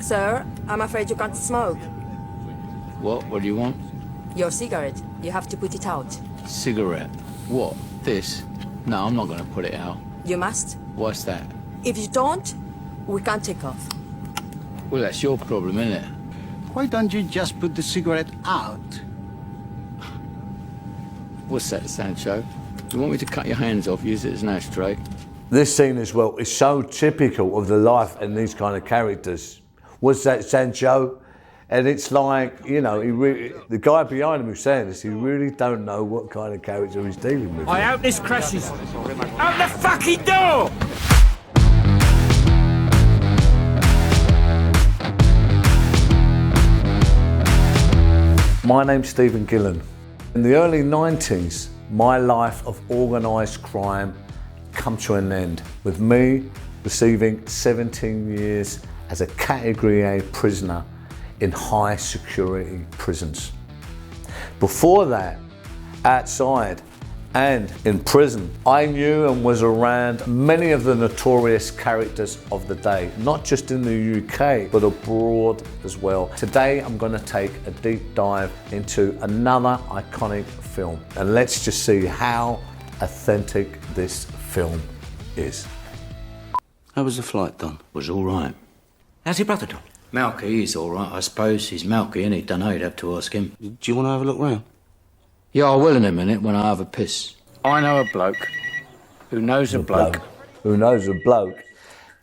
Sir, I'm afraid you can't smoke. What? What do you want? Your cigarette. You have to put it out. Cigarette? What? This? No, I'm not going to put it out. You must. What's that? If you don't, we can't take off. Well, that's your problem, isn't it? Why don't you just put the cigarette out? What's that, Sancho? You want me to cut your hands off, use it as an ashtray? This scene as well is so typical of the life and these kind of characters. What's that, Sancho? And it's like, you know, the guy behind him who's saying this, he really don't know what kind of character he's dealing with. I hope this crashes. Open the fucking door! My name's Stephen Gillen. In the early 90s, my life of organised crime come to an end, with me receiving 17 years as a Category A prisoner in high security prisons. Before that, outside and in prison, I knew and was around many of the notorious characters of the day, not just in the UK, but abroad as well. Today, I'm going to take a deep dive into another iconic film, and let's just see how authentic this film is. How was the flight, Don? Was all right. How's your brother, Don? Malky, he's all right, I suppose. He's Malky, and he don't know, you'd have to ask him. Do you want to have a look round? Yeah, I will in a minute when I have a piss. I know a bloke who knows a bloke. Who knows a bloke.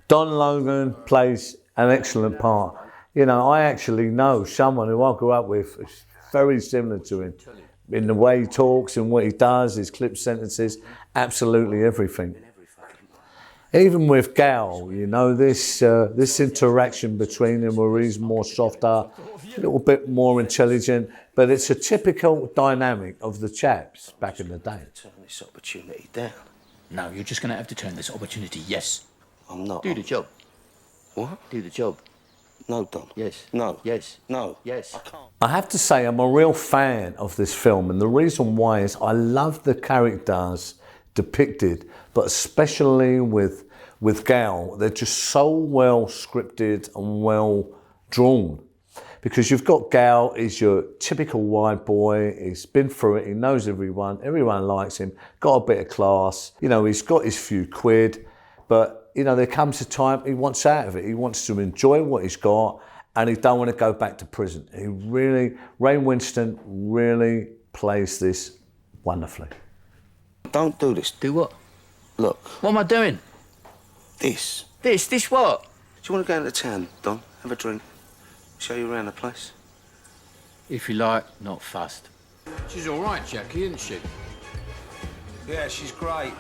Don Logan plays an excellent part. You know, I actually know someone who I grew up with, is very similar to him. In the way he talks and what he does, his clip sentences, absolutely everything. Even with Gal, you know, this interaction between them where he's more softer, a little bit more intelligent, but it's a typical dynamic of the chaps back in the day. Turn this opportunity down. No, you're just going to have to turn this opportunity, yes. I'm not. Do the job. What? Do the job. No, Don. Yes. No. Yes. No. Yes. I can't. I have to say I'm a real fan of this film, and the reason why is I love the characters depicted, but especially with Gal, they're just so well scripted and well drawn. Because you've got Gal, he's your typical white boy, he's been through it, he knows everyone likes him, got a bit of class, you know, he's got his few quid, but you know, there comes a time he wants out of it, he wants to enjoy what he's got, and he don't want to go back to prison. Ray Winstone really plays this wonderfully. Don't do this. Do what? Look. What am I doing? This. This what? Do you want to go into town, Don? Have a drink? Show you around the place? If you like, not fussed. She's all right, Jackie, isn't she? Yeah, she's great.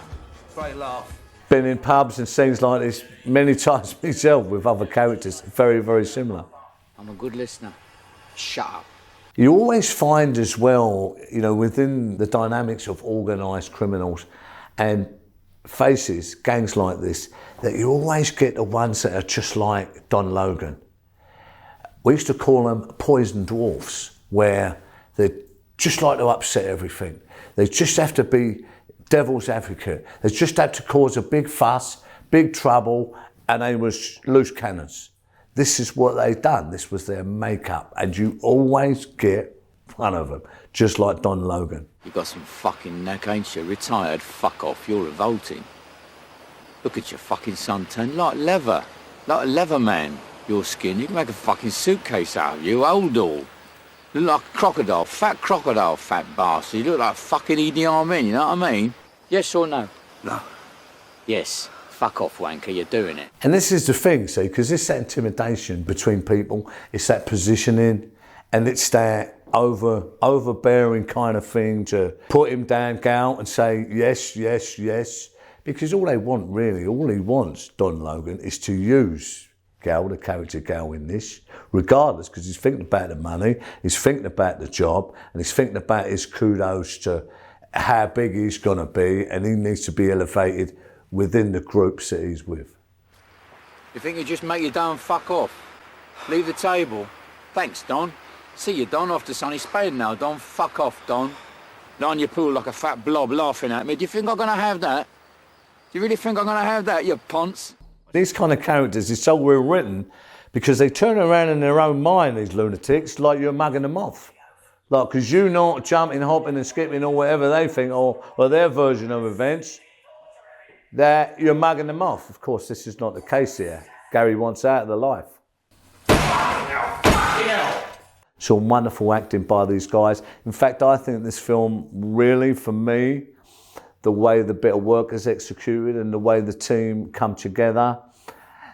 Great laugh. Been in pubs and scenes like this many times myself with other characters, very, very similar. I'm a good listener. Shut up. You always find as well, you know, within the dynamics of organised criminals and faces, gangs like this, that you always get the ones that are just like Don Logan. We used to call them poison dwarfs, where they just like to upset everything. They just have to be devil's advocate. They just had to cause a big fuss, big trouble, and they was loose cannons. This is what they done. This was their makeup, and you always get one of them, just like Don Logan. You got some fucking neck, ain't you? Retired, fuck off, you're revolting. Look at your fucking suntan, like leather a leather man. Your skin, you can make a fucking suitcase out of you, old all. You look like a crocodile, fat bastard. You look like fucking Idi Amin, you know what I mean? Yes or no? No. Yes. Fuck off, wanker, you're doing it. And this is the thing, see, because it's that intimidation between people, it's that positioning, and it's that overbearing kind of thing to put him down, Gal, and say yes, yes, yes. Because all he wants, Don Logan, is to use Gal, the character Gal in this, regardless, because he's thinking about the money, he's thinking about the job, and he's thinking about his kudos to how big he's going to be, and he needs to be elevated within the groups that he's with. You think you just make your dough and fuck off? Leave the table. Thanks, Don. See you, Don, off to Sunny Spade now, Don. Fuck off, Don. Lie on your pool like a fat blob laughing at me. Do you think I'm going to have that? Do you really think I'm going to have that, you ponce? These kind of characters is so well written, Because they turn around in their own mind, these lunatics, like you're mugging them off. Like, because you're not jumping, hopping and skipping or whatever they think, or their version of events, that you're mugging them off. Of course, this is not the case here. Gary wants out of the life. It's all wonderful acting by these guys. In fact, I think this film really, for me, the way the bit of work is executed and the way the team come together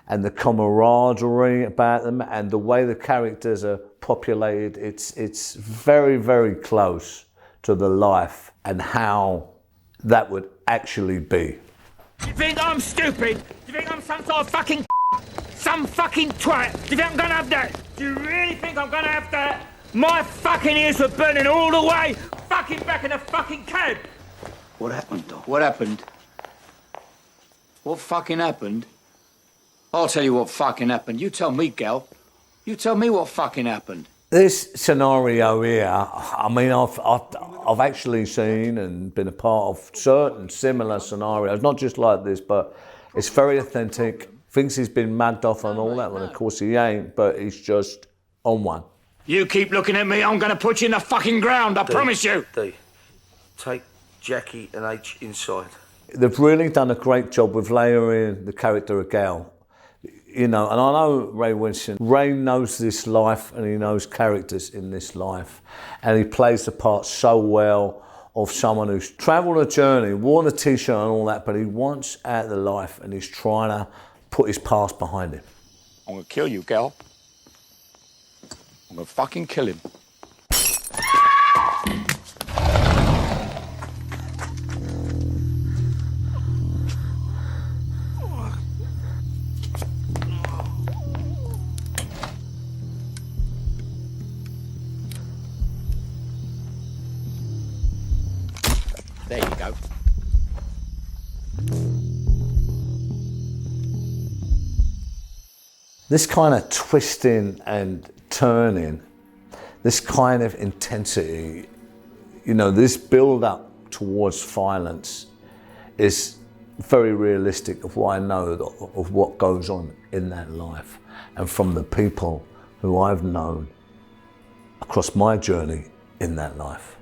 and the camaraderie about them and the way the characters are populated, it's very, very close to the life and how that would actually be. Do you think I'm stupid? Do you think I'm some sort of fucking some fucking twat? Do you think I'm gonna have that? Do you really think I'm gonna have that? My fucking ears were burning all the way fucking back in the fucking cab. What happened, Doc? What happened? What fucking happened? I'll tell you what fucking happened. You tell me, gal. You tell me what fucking happened. This scenario here, I mean, I've actually seen and been a part of certain similar scenarios, not just like this, but it's very authentic. Thinks he's been mugged off and all that, when of course he ain't, but he's just on one. You keep looking at me, I'm gonna put you in the fucking ground, I promise you. D, take Jackie and H inside. They've really done a great job with layering the character of Gal. You know, and I know Ray Winstone. Ray knows this life and he knows characters in this life. And he plays the part so well of someone who's travelled a journey, worn a t-shirt and all that, but he wants out of the life and he's trying to put his past behind him. I'm gonna kill you, gal. I'm gonna fucking kill him. There you go. This kind of twisting and turning, this kind of intensity, you know, this build up towards violence is very realistic of what I know of what goes on in that life and from the people who I've known across my journey in that life.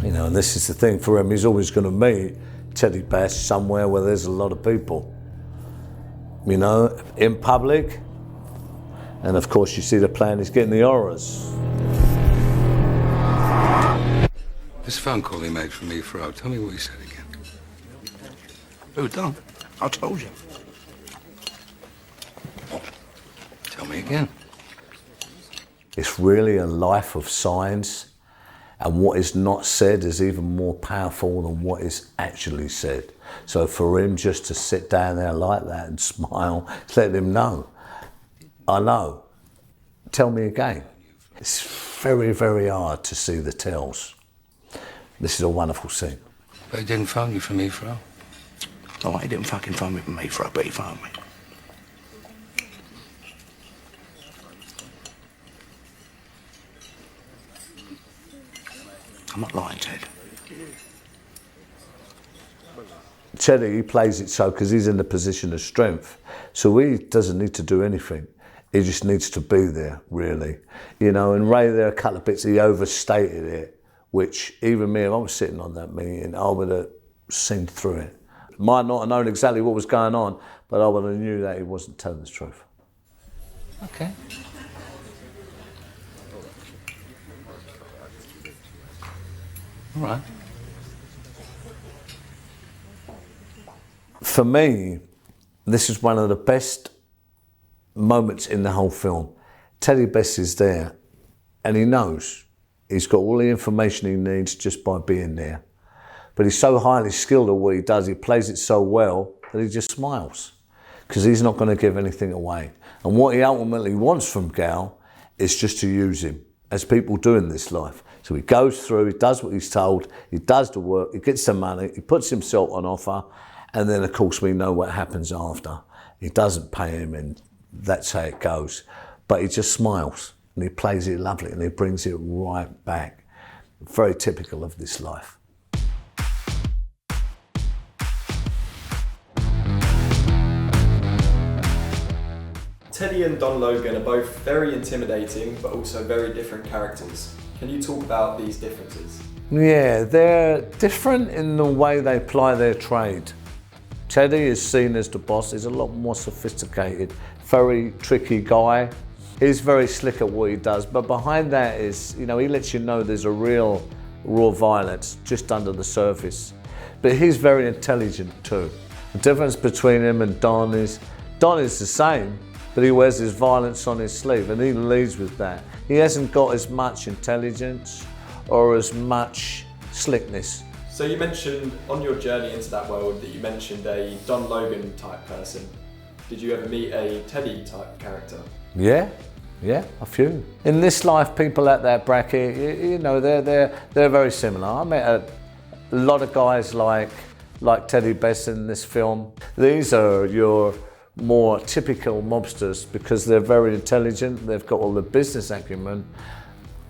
You know, and this is the thing for him, he's always going to meet Teddy Bass somewhere where there's a lot of people. You know, in public, and of course you see the plan, he's getting the horrors. This phone call he made from me, Fro. Tell me what he said again. Who done? I told you. Tell me again. It's really a life of signs, and what is not said is even more powerful than what is actually said. So for him just to sit down there like that and smile, let him know, I know, tell me again. It's very, very hard to see the tells. This is a wonderful scene. But he didn't phone you for me, Fro. Oh, he didn't fucking phone me for me, Fro, but he phoned me. I'm not lying, Ted. Teddy, he plays it so because he's in a position of strength. So he doesn't need to do anything. He just needs to be there, really. You know, and Ray, there are a couple of bits, he overstated it, which even me, if I was sitting on that meeting, I would have seen through it. Might not have known exactly what was going on, but I would have knew that he wasn't telling the truth. Okay. All right. For me, this is one of the best moments in the whole film. Teddy Bess is there, and he knows. He's got all the information he needs just by being there. But he's so highly skilled at what he does, he plays it so well that he just smiles, because he's not going to give anything away. And what he ultimately wants from Gal is just to use him, as people do in this life. So he goes through, he does what he's told, he does the work, he gets the money, he puts himself on offer, and then of course we know what happens after. He doesn't pay him, and that's how it goes. But he just smiles. and he plays it lovely and he brings it right back. Very typical of this life. Teddy and Don Logan are both very intimidating, but also very different characters. Can you talk about these differences? Yeah, they're different in the way they ply their trade. Teddy is seen as the boss. He's a lot more sophisticated, very tricky guy. He's very slick at what he does, but behind that is, he lets you know there's a real raw violence just under the surface. But he's very intelligent too. The difference between him and Don is the same, but he wears his violence on his sleeve and he leads with that. He hasn't got as much intelligence or as much slickness. So you mentioned on your journey into that world that you mentioned a Don Logan type person. Did you ever meet a Teddy type character? Yeah, a few. In this life, people at that bracket, they're very similar. I met a lot of guys like Teddy Best in this film. These are your more typical mobsters because they're very intelligent, they've got all the business acumen,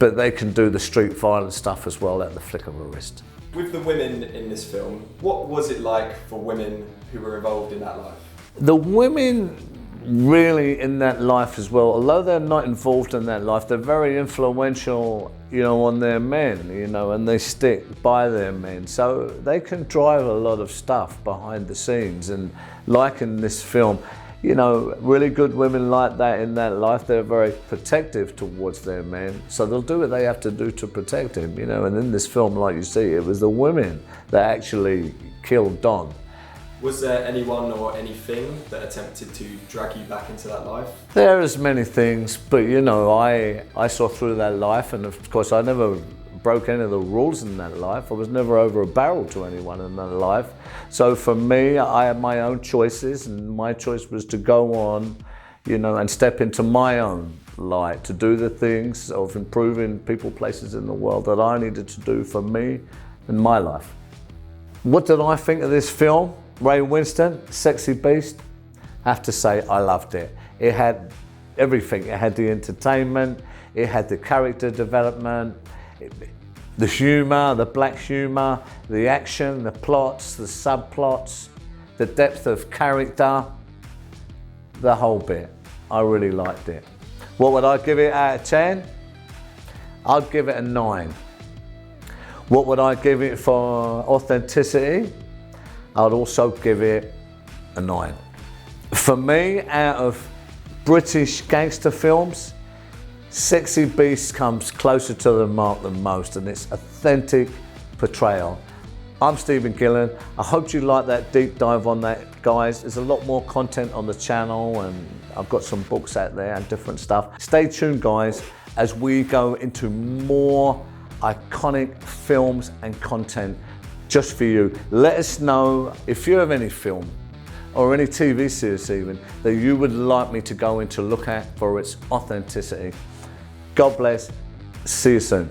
but they can do the street violence stuff as well at the flick of a wrist. With the women in this film, what was it like for women who were involved in that life? The women really in that life as well, although they're not involved in that life, they're very influential, on their men, and they stick by their men. So they can drive a lot of stuff behind the scenes. And like in this film, really good women like that in that life, they're very protective towards their men. So they'll do what they have to do to protect him, and in this film, like you see, it was the women that actually killed Don. Was there anyone or anything that attempted to drag you back into that life? There is many things, but I saw through that life, and of course I never broke any of the rules in that life. I was never over a barrel to anyone in that life. So for me, I had my own choices, and my choice was to go on, and step into my own light, to do the things of improving people, places in the world that I needed to do for me and my life. What did I think of this film? Ray Winstone, Sexy Beast, I have to say I loved it. It had everything. It had the entertainment, it had the character development, the humour, the black humour, the action, the plots, the subplots, the depth of character, the whole bit. I really liked it. What would I give it out of 10? I'd give it a 9. What would I give it for authenticity? I'd also give it a 9. For me, out of British gangster films, Sexy Beast comes closer to the mark than most, and it's authentic portrayal. I'm Stephen Gillen. I hope you like that deep dive on that, guys. There's a lot more content on the channel, and I've got some books out there and different stuff. Stay tuned, guys, as we go into more iconic films and content just for you. Let us know if you have any film or any TV series even that you would like me to go in to look at for its authenticity. God bless. See you soon.